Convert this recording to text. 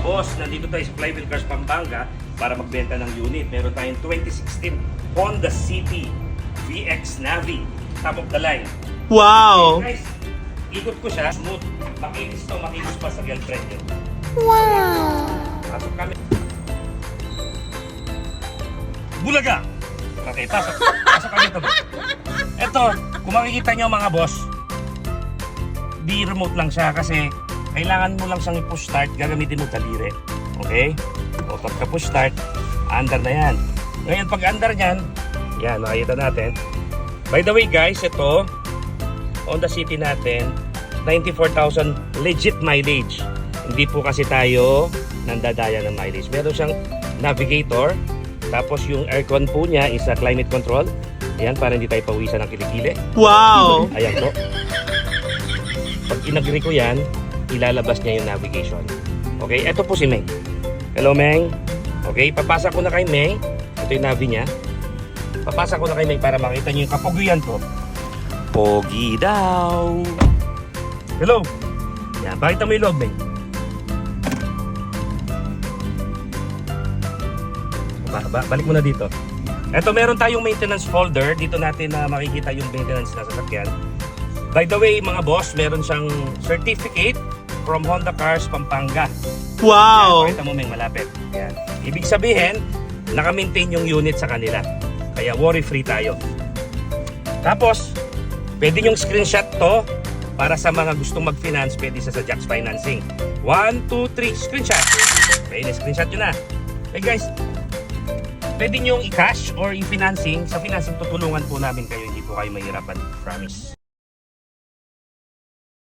boss, nandito tayo sa Flywheel Cars Pampanga para magbenta ng unit. Meron tayong 2016 Honda City VX Navi, top of the line. Wow! Okay, guys, ikot ko siya, smooth. Makinis to, makinis pa sa girlfriend nyo. Wow! Pasok kami. Bulaga! Okay, pasok. Pasok kami ito. Ito, kung makikita nyo mga boss, di remote lang siya kasi kailangan mo lang siyang i-push start, gagamitin mo daliri. Okay? O pagka push start, under na yan. Ngayon pag under nyan, yan, makikita natin. By the way guys, ito, Honda City natin, 94,000 legit mileage. Hindi po kasi tayo nandadaya ng mileage. Meron siyang navigator, tapos yung aircon po niya is a climate control. Ayan, para hindi tayo pawisan ng kilikili. Wow! Ayan po. Pag inagri ko yan, ilalabas niya yung navigation. Okay, eto po si Meng. Hello Meng. Okay, papasa ko na kay Meng. Ito yung navi niya. Papasa ko na kay Meng para makita niyo yung kapogian ko. Pogi daw. Hello. Yan, pakita mo yung loob, Meng. Balik mo na dito. Eto, meron tayong maintenance folder. Dito natin na makikita yung maintenance na sasakyan. By the way, mga boss, meron siyang certificate from Honda Cars Pampanga. Wow! Yan, pakita mo, Meng, malapit. Yan. Ibig sabihin, naka-maintain yung unit sa kanila. Kaya worry-free tayo. Tapos, pwede yung screenshot to para sa mga gustong mag-finance, pwede sa Jax Financing. 1, 2, 3, screenshot. Okay, na-screenshot nyo na. Okay guys, pwede nyo i-cash or i-financing. Sa financing, tutulungan po namin kayo. Hindi po kayo mahirapan. Promise.